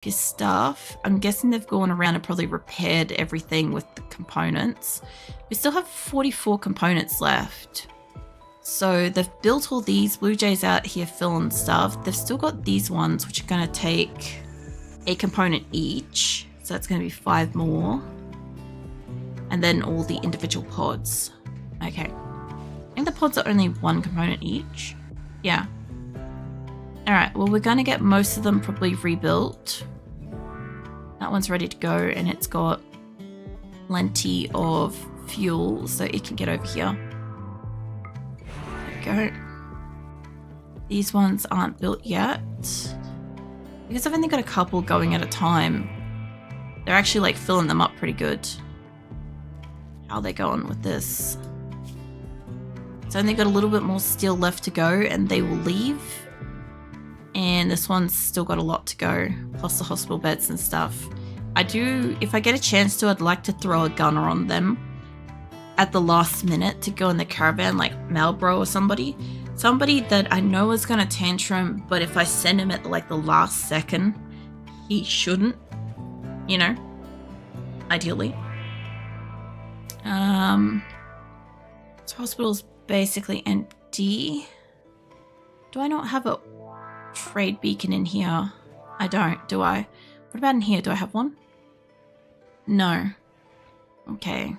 his stuff. I'm guessing they've gone around and probably repaired everything with the components. We still have 44 components left. So they've built all these Blue Jays out here filling stuff. They've still got these ones, which are going to take a component each. So that's going to be 5 more. And then all the individual pods. Okay. I think the pods are only 1 component each. Yeah. Alright, well we're going to get most of them probably rebuilt. That one's ready to go and it's got plenty of fuel so it can get over here. There we go. These ones aren't built yet. Because I've only got a couple going at a time. They're actually like filling them up pretty good. How are they going with this? It's only got a little bit more steel left to go and they will leave. And this one's still got a lot to go, plus the hospital beds and stuff. If I get a chance to, I'd like to throw a gunner on them at the last minute to go in the caravan, like Malbro or somebody. Somebody that I know is going to tantrum, but if I send him at like the last second, he shouldn't, you know, ideally. This hospital's basically empty. Do I not have a trade beacon in here? I don't, do I? What about in here? Do I have one? No. Okay.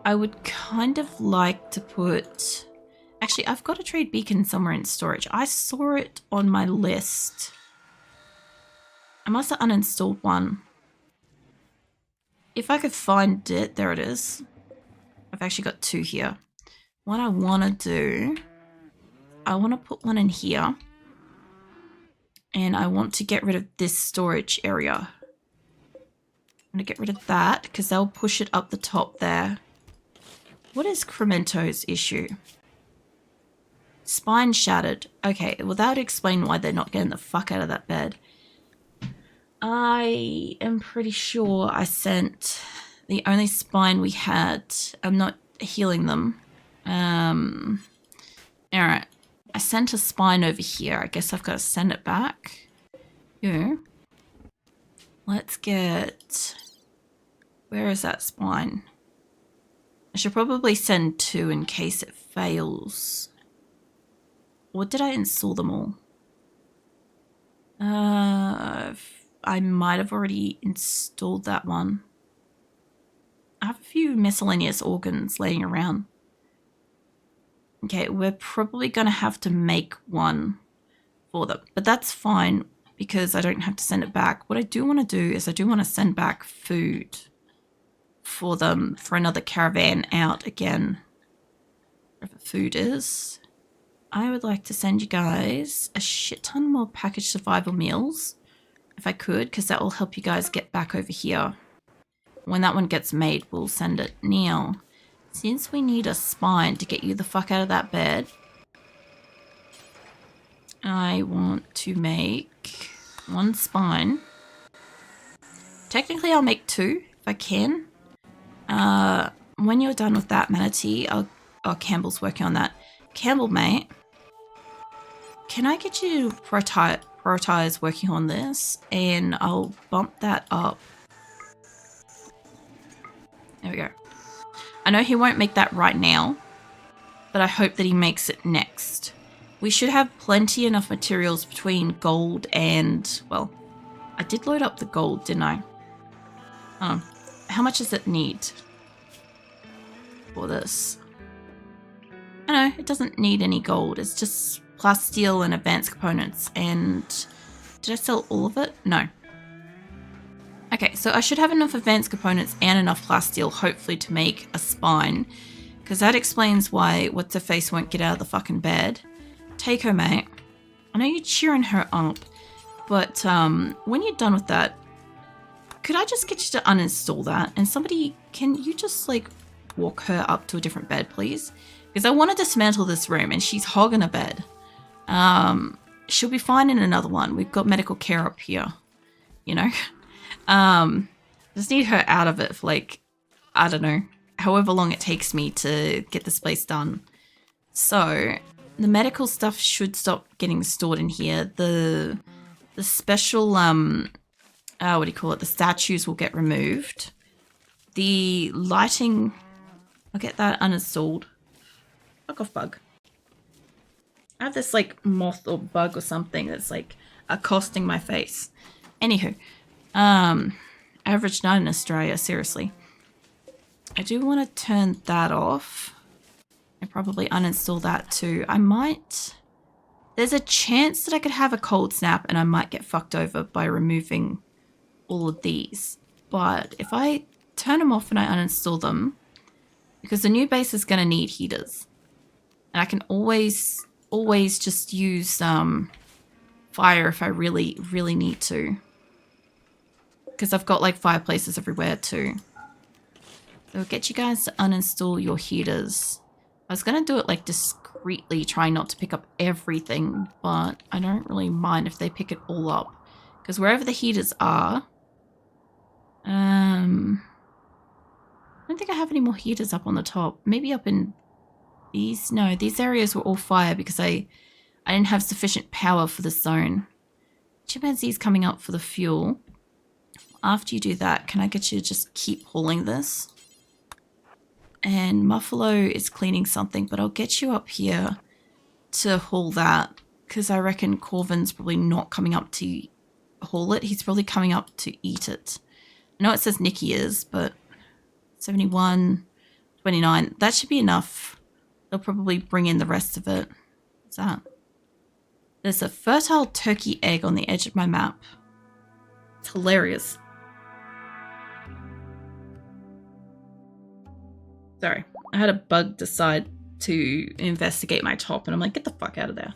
I would kind of like to put... Actually, I've got a trade beacon somewhere in storage. I saw it on my list. I must have uninstalled one. If I could find it, there it is. I've actually got 2 here. What I want to do, I want to put one in here. And I want to get rid of this storage area. I'm going to get rid of that because they'll push it up the top there. What is Cremento's issue? Spine shattered. Okay, well that would explain why they're not getting the fuck out of that bed. I am pretty sure I sent the only spine we had. I'm not healing them. Alright. I sent a spine over here. I guess I've got to send it back. Yeah. Let's get... Where is that spine? I should probably send 2 in case it fails. Or did I install them all? I might have already installed that one. I have a few miscellaneous organs laying around. Okay, we're probably going to have to make one for them. But that's fine because I don't have to send it back. What I do want to do is I do want to send back food for them for another caravan out again. Wherever food is. I would like to send you guys a shit ton more packaged survival meals. If I could, because that will help you guys get back over here. When that one gets made, we'll send it. Now, since we need a spine to get you the fuck out of that bed, I want to make 1 spine. Technically, I'll make 2 if I can. When you're done with that, Manatee, Campbell's working on that. Campbell, mate, can I get you to prioritize working on this? And I'll bump that up. There we go. I know he won't make that right now, but I hope that he makes it next. We should have plenty enough materials between gold and, well, I did load up the gold, didn't I? How much does it need for this? I know, it doesn't need any gold. It's just plasteel and advanced components. And did I sell all of it? No. Okay, so I should have enough advanced components and enough plasteel, hopefully, to make a spine. Because that explains why What's-Her-Face won't get out of the fucking bed. Take her, mate. I know you're cheering her up, but when you're done with that, could I just get you to uninstall that? And somebody, can you just, like, walk her up to a different bed, please? Because I want to dismantle this room, and she's hogging a bed. She'll be fine in another one. We've got medical care up here, you know? Just need her out of it for, like, I don't know, however long it takes me to get this place done. So the medical stuff should stop getting stored in here. The special what do you call it? The statues will get removed. The lighting, I'll get that uninstalled. Fuck off, bug. I have this like moth or bug or something that's like accosting my face. Anywho, average night in Australia, seriously. I do want to turn that off and probably uninstall that too. I might, there's a chance that I could have a cold snap and I might get fucked over by removing all of these. But if I turn them off and I uninstall them, because the new base is going to need heaters. And I can always just use fire if I really, really need to. Because I've got like fireplaces everywhere too. So I'll get you guys to uninstall your heaters. I was going to do it like discreetly, trying not to pick up everything, but I don't really mind if they pick it all up. Because wherever the heaters are, I don't think I have any more heaters up on the top. Maybe up in these, no, these areas were all fire because I didn't have sufficient power for the zone. Chimpanzee's coming up for the fuel. After you do that, can I get you to just keep hauling this? And Muffalo is cleaning something, but I'll get you up here to haul that because I reckon Corvin's probably not coming up to haul it. He's probably coming up to eat it. I know it says Nikki is, but 71, 29, that should be enough. They'll probably bring in the rest of it. What's that? There's a fertile turkey egg on the edge of my map. It's hilarious. Sorry, I had a bug decide to investigate my top and I'm like, get the fuck out of there.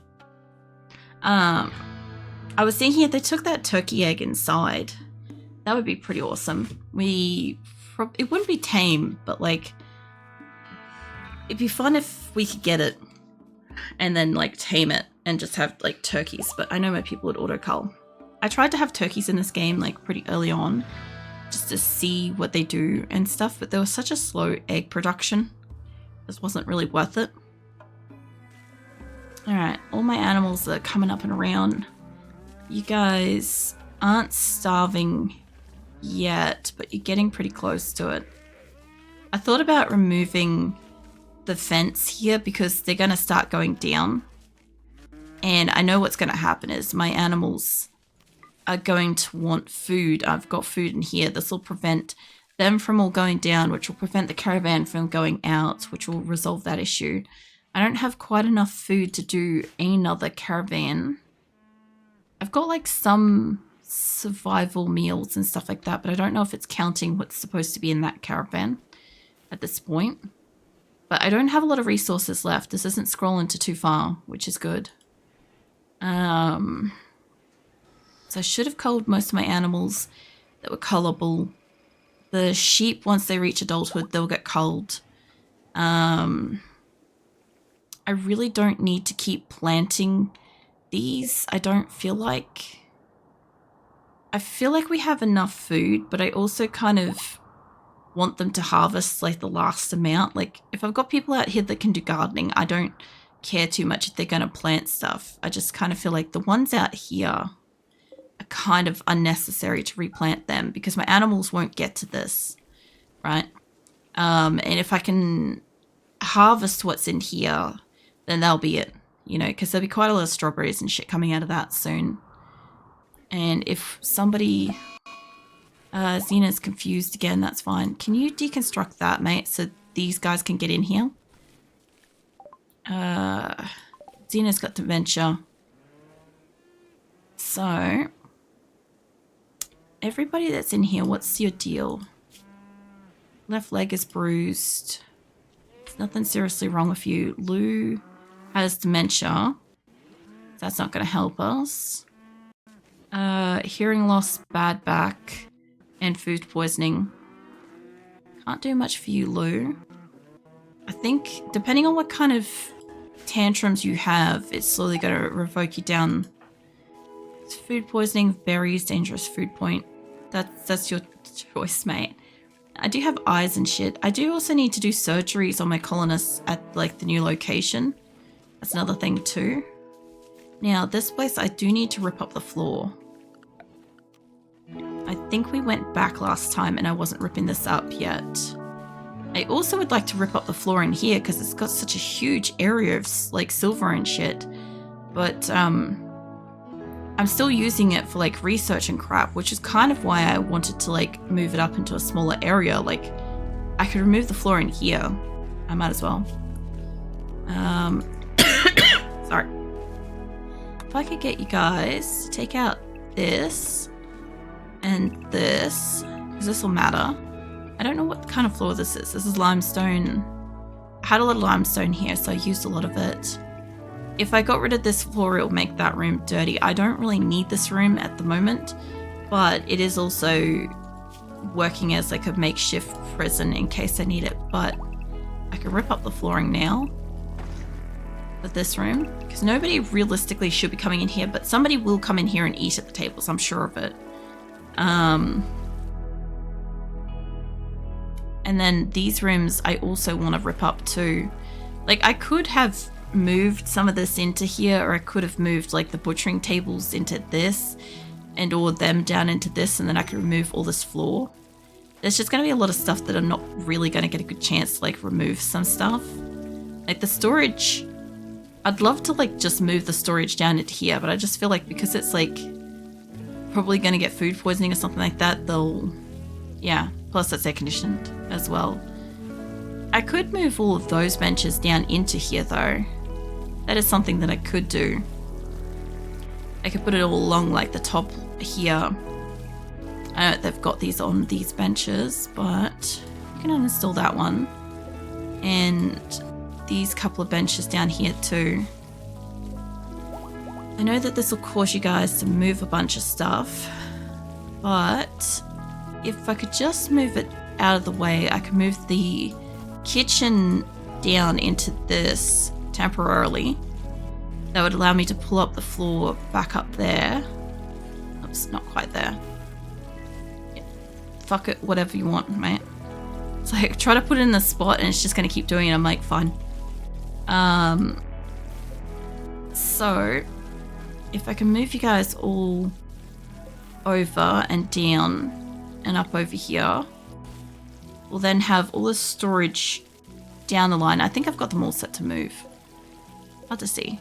I was thinking if they took that turkey egg inside, that would be pretty awesome. It wouldn't be tame, but like, it'd be fun if we could get it and then like tame it and just have like turkeys, but I know my people would auto-cull. I tried to have turkeys in this game like pretty early on just to see what they do and stuff, but there was such a slow egg production. This wasn't really worth it. Alright, all my animals are coming up and around. You guys aren't starving yet, but you're getting pretty close to it. I thought about removing the fence here because they're going to start going down. And I know what's going to happen is my animals are going to want food. I've got food in here. This will prevent them from all going down, which will prevent the caravan from going out, which will resolve that issue. I don't have quite enough food to do another caravan. I've got like some survival meals and stuff like that, but I don't know if it's counting what's supposed to be in that caravan at this point. But I don't have a lot of resources left. This isn't scrolling to too far, which is good. So I should have culled most of my animals that were cullable. The sheep, once they reach adulthood, they'll get culled. I really don't need to keep planting these. I feel like we have enough food, but I also kind of want them to harvest like the last amount. Like if I've got people out here that can do gardening, I don't care too much if they're going to plant stuff. I just kind of feel like the ones out here are kind of unnecessary to replant them because my animals won't get to this, right? And if I can harvest what's in here, then that'll be it, you know, because there'll be quite a lot of strawberries and shit coming out of that soon. And if somebody, Xena's confused again, that's fine. Can you deconstruct that, mate, so these guys can get in here? Xena's got dementia. So, everybody that's in here, what's your deal? Left leg is bruised. There's nothing seriously wrong with you. Lou has dementia. That's not going to help us. Hearing loss, bad back, and food poisoning. Can't do much for you, Lou. I think, depending on what kind of tantrums you have, it's slowly going to revoke you down. It's food poisoning, berries, dangerous food point. That's your choice, mate. I do have eyes and shit. I do also need to do surgeries on my colonists at like the new location. That's another thing too. Now this place, I do need to rip up the floor. I think we went back last time and I wasn't ripping this up yet. I also would like to rip up the floor in here because it's got such a huge area of like silver and shit. But I'm still using it for like research and crap, which is kind of why I wanted to like move it up into a smaller area. Like I could remove the floor in here. I might as well. Sorry. If I could get you guys to take out this and this, because this will matter. I don't know what kind of floor this is. This is limestone. I had a lot of limestone here, so I used a lot of it. If I got rid of this floor, it'll make that room dirty. I don't really need this room at the moment, but it is also working as like a makeshift prison in case I need it. But I can rip up the flooring now of this room, because nobody realistically should be coming in here, but somebody will come in here and eat at the tables, I'm sure of it. And then these rooms I also want to rip up too. Like I could have moved some of this into here, or I could have moved like the butchering tables into this and or them down into this, and then I could remove all this floor. There's just going to be a lot of stuff that I'm not really going to get a good chance to like remove some stuff. Like the storage, I'd love to like just move the storage down into here, but I just feel like because it's like probably going to get food poisoning or something like that, they'll, yeah, plus it's air conditioned as well. I could move all of those benches down into here though. That is something that I could do. I could put it all along like the top here. I know they've got these on these benches, but you can uninstall that one. And these couple of benches down here too. I know that this will cause you guys to move a bunch of stuff, but if I could just move it out of the way, I could move the kitchen down into this temporarily. That would allow me to pull up the floor back up there. Oops, not quite there. Yeah. Fuck it, whatever you want, mate. It's like, try to put it in the spot and it's just going to keep doing it. I'm like, fine. So if I can move you guys all over and down and up over here, we'll then have all the storage down the line. I think I've got them all set to move. Hard to see.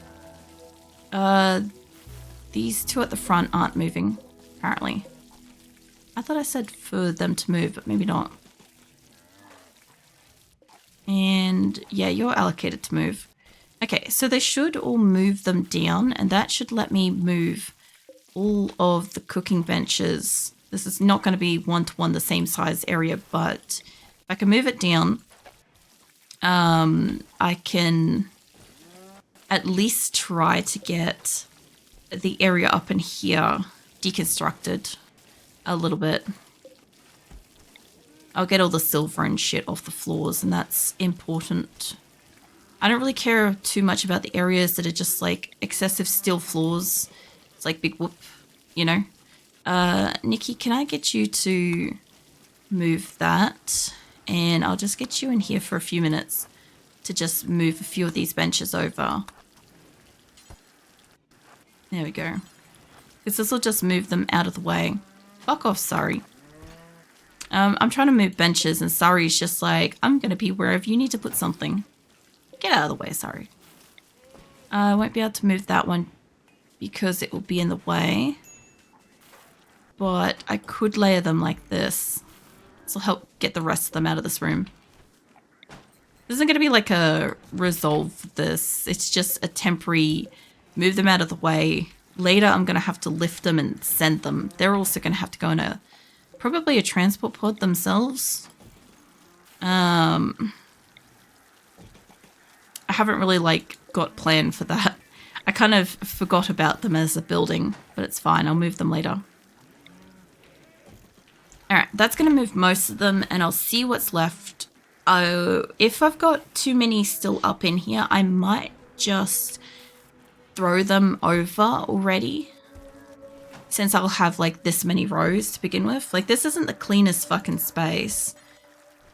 These two at the front aren't moving, apparently. I thought I said for them to move, but maybe not. And yeah, you're allocated to move. Okay, so they should all move them down, and that should let me move all of the cooking benches. This is not going to be one-to-one the same size area, but if I can move it down, I can at least try to get the area up in here deconstructed a little bit. I'll get all the silver and shit off the floors, and that's important. I don't really care too much about the areas that are just like excessive steel floors. It's like big whoop, you know. Nikki, can I get you to move that? And I'll just get you in here for a few minutes to just move a few of these benches over. There we go. Because this will just move them out of the way. Fuck off, Sari. I'm trying to move benches and Sari's just like, I'm going to be wherever you need to put something. Get out of the way, Sari. I won't be able to move that one because it will be in the way. But I could layer them like this. This will help get the rest of them out of this room. This isn't going to be like a resolve this. It's just a temporary move them out of the way. Later, I'm going to have to lift them and send them. They're also going to have to go in a probably a transport pod themselves. I haven't really like got plan for that. I kind of forgot about them as a building, but it's fine. I'll move them later. All right, that's going to move most of them, and I'll see what's left. If I've got too many still up in here, I might just throw them over already, since I'll have like this many rows to begin with. Like, this isn't the cleanest fucking space.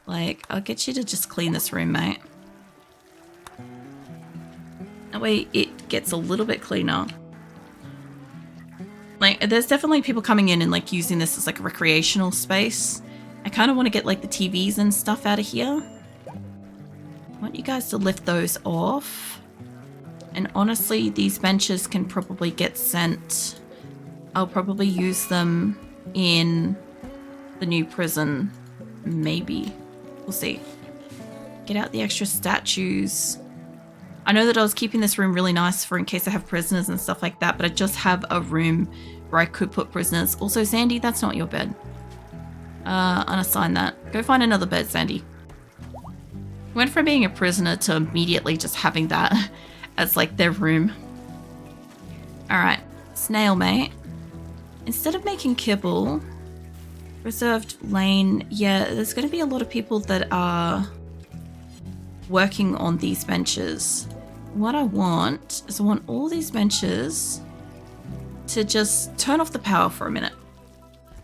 Like, I'll get you to just clean this room, mate. That way it gets a little bit cleaner. Like, there's definitely people coming in and like using this as like a recreational space. I kind of want to get like the TVs and stuff out of here. I want you guys to lift those off. And honestly, these benches can probably get sent. I'll probably use them in the new prison. Maybe. We'll see. Get out the extra statues. I know that I was keeping this room really nice for in case I have prisoners and stuff like that, but I just have a room where I could put prisoners. Also, Sandy, that's not your bed. Unassign that. Go find another bed, Sandy. Went from being a prisoner to immediately just having that as like their room. Alright, snail mate. Instead of making kibble, reserved lane, yeah, there's going to be a lot of people that are working on these benches. What I want is I want all these benches to just turn off the power for a minute.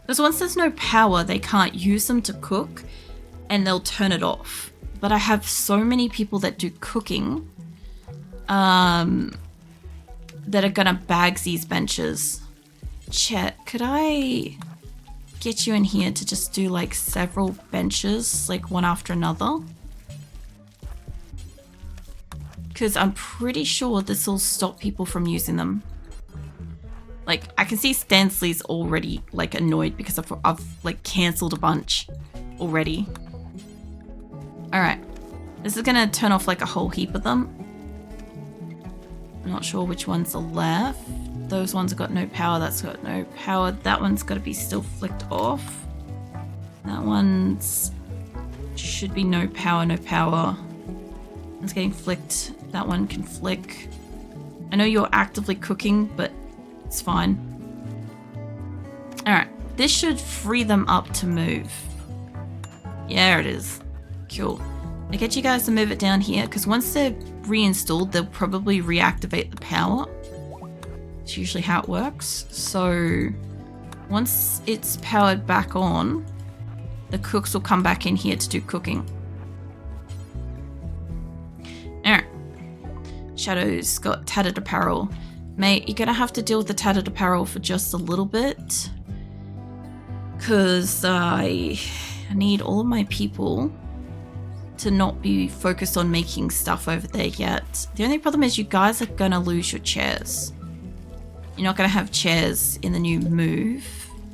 Because once there's no power, they can't use them to cook and they'll turn it off. But I have so many people that do cooking that are gonna bag these benches. Chet, could I get you in here to just do like several benches, like one after another? Because I'm pretty sure this will stop people from using them. Like, I can see Stansley's already like annoyed because I've like cancelled a bunch already. Alright. This is gonna turn off like a whole heap of them. I'm not sure which ones are left. Those ones have got no power, that's got no power. That one's gotta be still flicked off. That one's should be no power, no power. It's getting flicked. That one can flick. I know you're actively cooking, but it's fine. Alright, this should free them up to move. Yeah, it is. Cool. I get you guys to move it down here, because once they're reinstalled, they'll probably reactivate the power. It's usually how it works. So, once it's powered back on, the cooks will come back in here to do cooking. Alright. Shadow's got tattered apparel. Mate, you're gonna have to deal with the tattered apparel for just a little bit. Because I need all of my people to not be focused on making stuff over there yet. The only problem is you guys are gonna lose your chairs. You're not gonna have chairs in the new move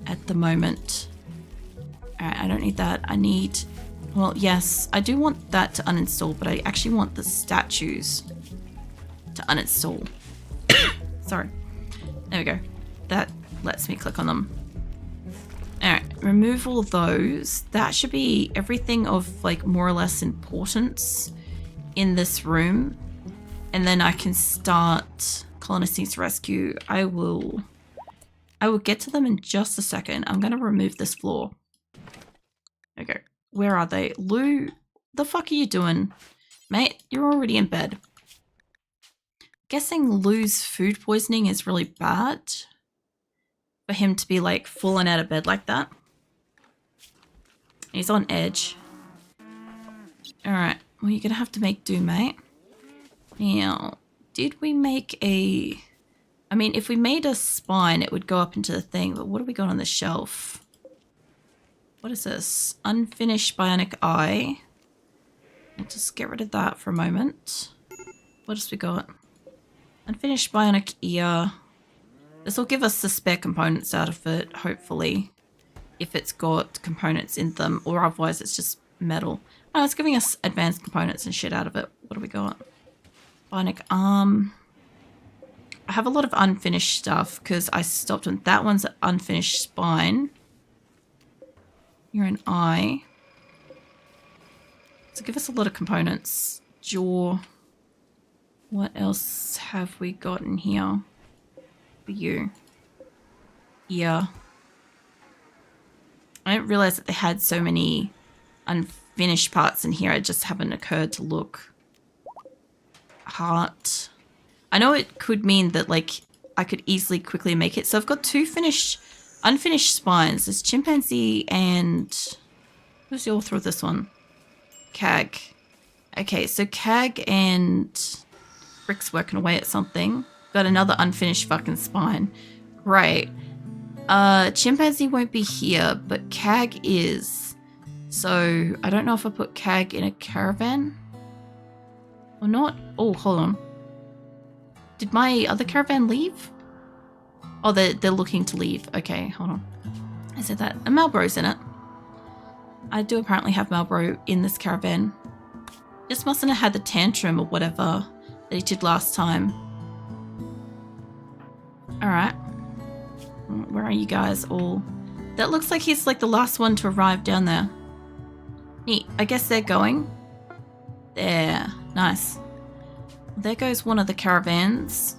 at the moment. Alright, I don't need that. I need... Well, yes, I do want that to uninstall, but I actually want the statues to uninstall. Sorry. There we go. That lets me click on them. Alright, remove all those. That should be everything of like more or less importance in this room. And then I can start Colonist Needs Rescue. I will get to them in just a second. I'm gonna remove this floor. Okay. Where are they? Lou, the fuck are you doing? Mate, you're already in bed. Guessing Lou's food poisoning is really bad for him to be like falling out of bed like that. He's on edge. Alright, well you're gonna have to make do, mate. Now, did we make a... I mean, if we made a spine, it would go up into the thing, but what do we got on the shelf? What is this? Unfinished bionic eye. I'll just get rid of that for a moment. What else we got? Unfinished bionic ear. This will give us the spare components out of it, hopefully. If it's got components in them, or otherwise it's just metal. Oh, it's giving us advanced components and shit out of it. What do we got? Bionic arm. I have a lot of unfinished stuff because I stopped on that one's an unfinished spine. You're an eye. So give us a lot of components. Jaw. What else have we got in here for you? Ear. I didn't realize that they had so many unfinished parts in here. It just haven't occurred to look. Heart. I know it could mean that like I could easily quickly make it. So I've got two unfinished spines. There's chimpanzee and who's the author of this one? Cag. Okay, so Cag and Rick's working away at something. Got another unfinished fucking spine. Great. Chimpanzee won't be here, but Cag is. So I don't know if I put Cag in a caravan or not. Oh, hold on. Did my other caravan leave? Oh, they're looking to leave. Okay, hold on. I said that. And Malbro's in it. I do apparently have Malbro in this caravan. Just mustn't have had the tantrum or whatever that he did last time. Alright. Where are you guys all? That looks like he's like the last one to arrive down there. Neat. I guess they're going. There. Nice. There goes one of the caravans.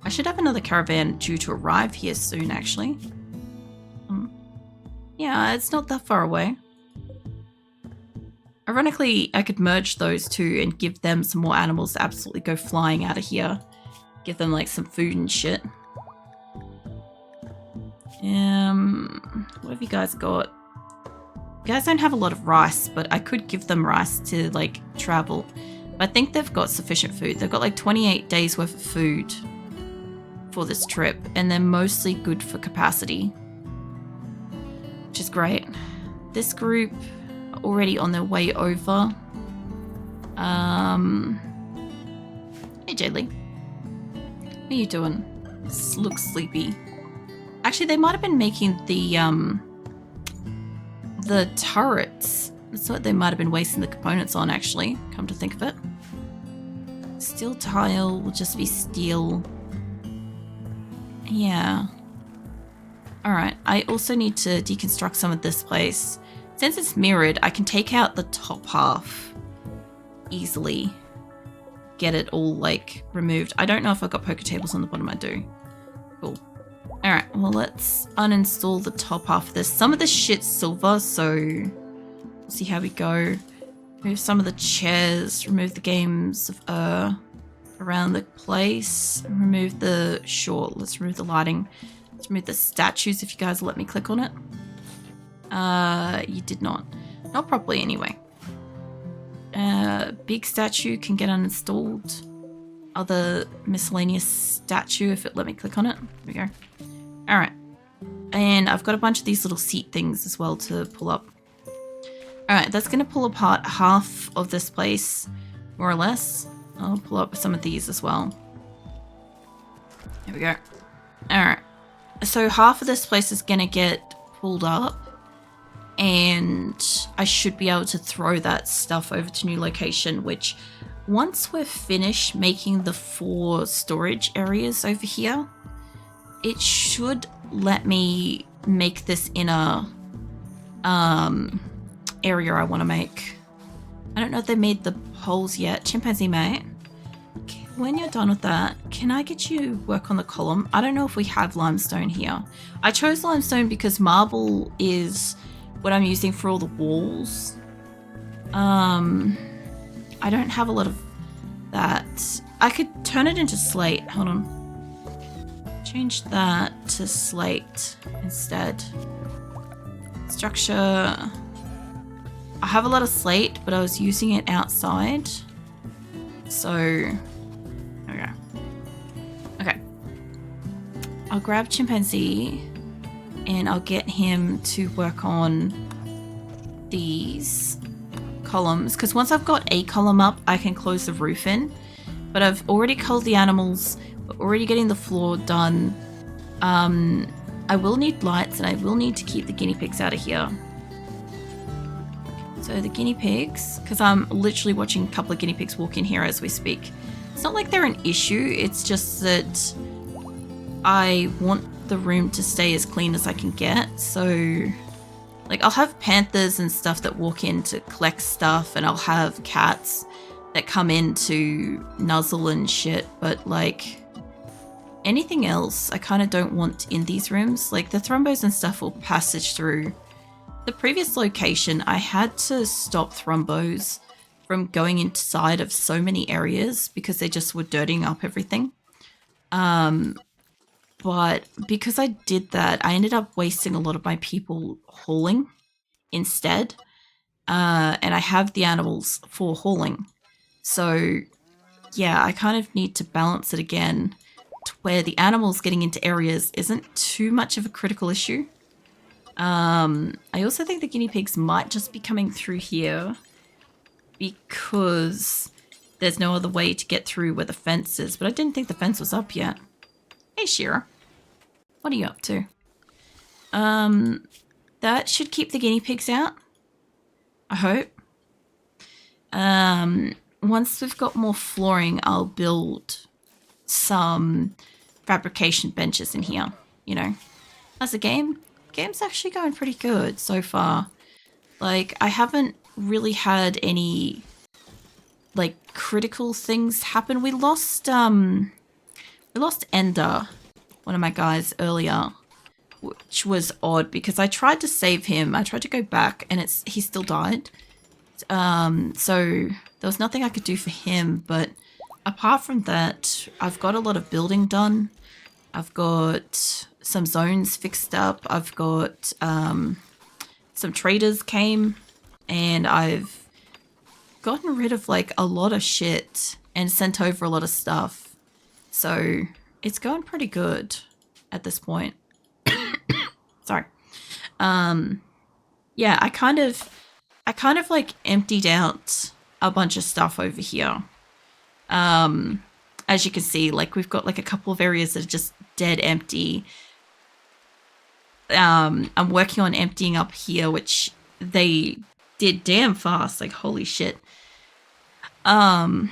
I should have another caravan due to arrive here soon, actually. Yeah, it's not that far away. Ironically, I could merge those two and give them some more animals to absolutely go flying out of here. Give them like some food and shit. What have you guys got? You guys don't have a lot of rice, but I could give them rice to like travel. But I think they've got sufficient food. They've got like 28 days worth of food for this trip, and they're mostly good for capacity, which is great. This group are already on their way over. Hey Jaylee, what are you doing? Looks sleepy. Actually, they might have been making the turrets. That's what they might have been wasting the components on, actually, come to think of it. Steel tile will just be steel. Yeah. Alright, I also need to deconstruct some of this place. Since it's mirrored, I can take out the top half easily. Get it all, like, removed. I don't know if I've got poker tables on the bottom. I do. Cool. Alright, well, let's uninstall the top half of this. Some of this shit's silver, so we'll see how we go. Remove some of the chairs, remove the games of around the place, remove the let's remove the lighting. Let's remove the statues if you guys let me click on it. You did not. Not properly anyway. Big statue can get uninstalled. Other miscellaneous statue if it let me click on it. There we go. Alright. And I've got a bunch of these little seat things as well to pull up. Alright, that's going to pull apart half of this place, more or less. I'll pull up some of these as well. There we go. Alright. So half of this place is going to get pulled up. And I should be able to throw that stuff over to new location, which once we're finished making the 4 storage areas over here, it should let me make this inner area I want to make. I don't know if they made the holes yet. Chimpanzee mate, when you're done with that, can I get you work on the column? I don't know if we have limestone here. I chose limestone because marble is what I'm using for all the walls. I don't have a lot of that. I could turn it into slate. Hold on. Change that to slate instead. Structure. I have a lot of slate, but I was using it outside. So, there we go. Okay. I'll grab Chimpanzee and I'll get him to work on these columns, because once I've got a column up, I can close the roof in. But I've already culled the animals. We're already getting the floor done. I will need lights and I will need to keep the guinea pigs out of here. So the guinea pigs, because I'm literally watching a couple of guinea pigs walk in here as we speak. It's not like they're an issue. It's just that I want the room to stay as clean as I can get. So like I'll have panthers and stuff that walk in to collect stuff, and I'll have cats that come in to nuzzle and shit, but like anything else I kind of don't want in these rooms. Like the thrombos and stuff will passage through. The previous location, I had to stop thrombos from going inside of so many areas because they just were dirtying up everything. But because I did that, I ended up wasting a lot of my people hauling instead. And I have the animals for hauling. So yeah, I kind of need to balance it again where the animals getting into areas isn't too much of a critical issue. I also think the guinea pigs might just be coming through here because there's no other way to get through where the fence is, but I didn't think the fence was up yet. Hey, Shira. What are you up to? That should keep the guinea pigs out. I hope. Once we've got more flooring, I'll build some fabrication benches in here, you know. As a game's actually going pretty good so far. Like, I haven't really had any, like, critical things happen. We lost Ender, one of my guys, earlier, which was odd because I tried to save him. I tried to go back and he still died. So there was nothing I could do for him, but apart from that, I've got a lot of building done. I've got some zones fixed up. I've got some traders came, and I've gotten rid of like a lot of shit and sent over a lot of stuff. So it's going pretty good at this point. Sorry. Yeah, I kind of like emptied out a bunch of stuff over here. As you can see, like we've got like a couple of areas that are just dead empty. I'm working on emptying up here, which they did damn fast, like holy shit. I've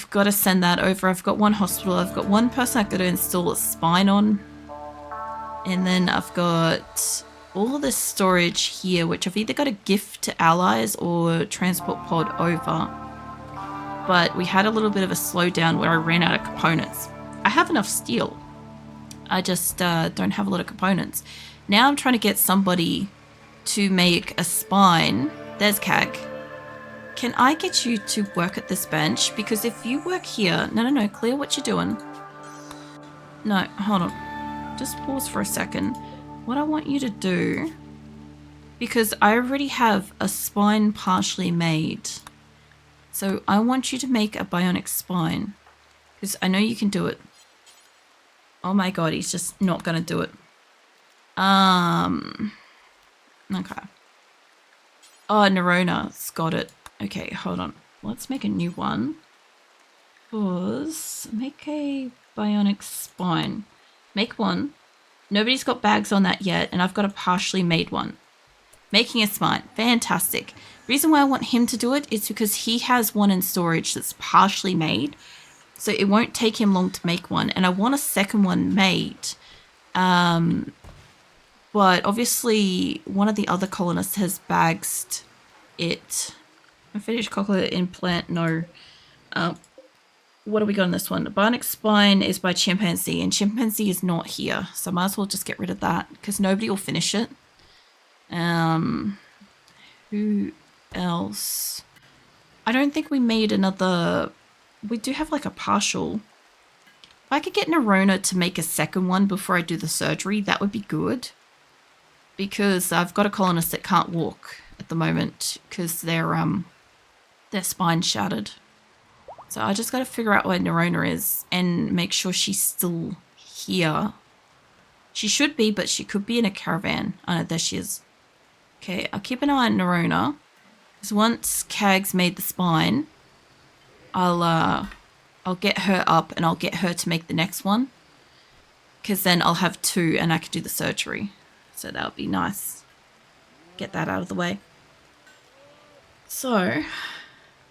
got to send that over. I've got one hospital. I've got one person I've got to install a spine on. And then I've got all of this storage here, which I've either got to gift to allies or transport pod over. But we had a little bit of a slowdown where I ran out of components. I have enough steel. I just don't have a lot of components. Now I'm trying to get somebody to make a spine. There's Cag. Can I get you to work at this bench? Because if you work here... No, clear what you're doing. No, hold on. Just pause for a second. What I want you to do... Because I already have a spine partially made. So I want you to make a bionic spine. Because I know you can do it. Oh my god, he's just not going to do it. Okay. Oh, Nerona's got it. Okay, hold on. Let's make a new one. Pause. Make a bionic spine. Make one. Nobody's got bags on that yet, and I've got a partially made one. Making a spine. Fantastic. Reason why I want him to do it is because he has one in storage that's partially made. So it won't take him long to make one. And I want a second one made. But obviously one of the other colonists has bagsed it. A finished cochlear implant, no. What do we got on this one? Bionic spine is by Chimpanzee, and Chimpanzee is not here. So I might as well just get rid of that because nobody will finish it. Who else? I don't think we made another... We do have like a partial. If I could get Nerona to make a second one before I do the surgery, that would be good. Because I've got a colonist that can't walk at the moment because their spine's shattered. So I just got to figure out where Nerona is and make sure she's still here. She should be, but she could be in a caravan. Oh no, there she is. Okay, I'll keep an eye on Nerona. Because once Cag's made the spine, I'll get her up and I'll get her to make the next one. Because then I'll have two and I can do the surgery. So that would be nice. Get that out of the way. So,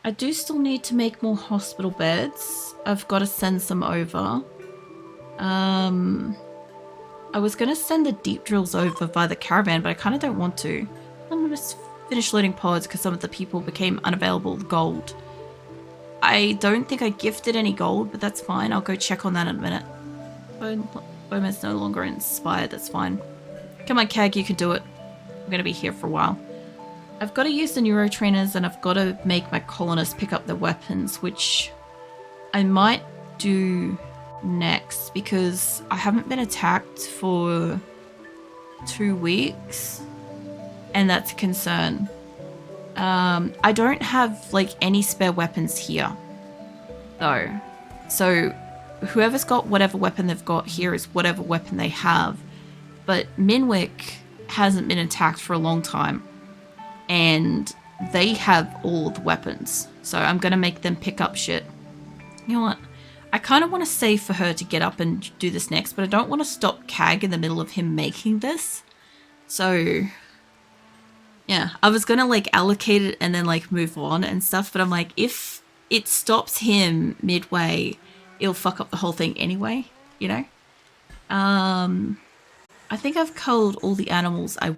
I do still need to make more hospital beds. I've got to send some over. I was going to send the deep drills over via the caravan, but I kind of don't want to. I'm going to just finish loading pods because some of the people became unavailable gold. I don't think I gifted any gold, but that's fine. I'll go check on that in a minute. Boma's no longer inspired, that's fine. Come on, Cag, you can do it. I'm going to be here for a while. I've got to use the neurotrainers and I've got to make my colonists pick up their weapons, which I might do next because I haven't been attacked for 2 weeks and that's a concern. I don't have like any spare weapons here though, so whoever's got whatever weapon they've got here is whatever weapon they have. But Minwick hasn't been attacked for a long time, and they have all the weapons. So I'm going to make them pick up shit. You know what? I kind of want to save for her to get up and do this next, but I don't want to stop Cag in the middle of him making this. So yeah, I was going to like allocate it and then like move on and stuff, but I'm like, if it stops him midway, it'll fuck up the whole thing anyway, you know? I think I've culled all the animals I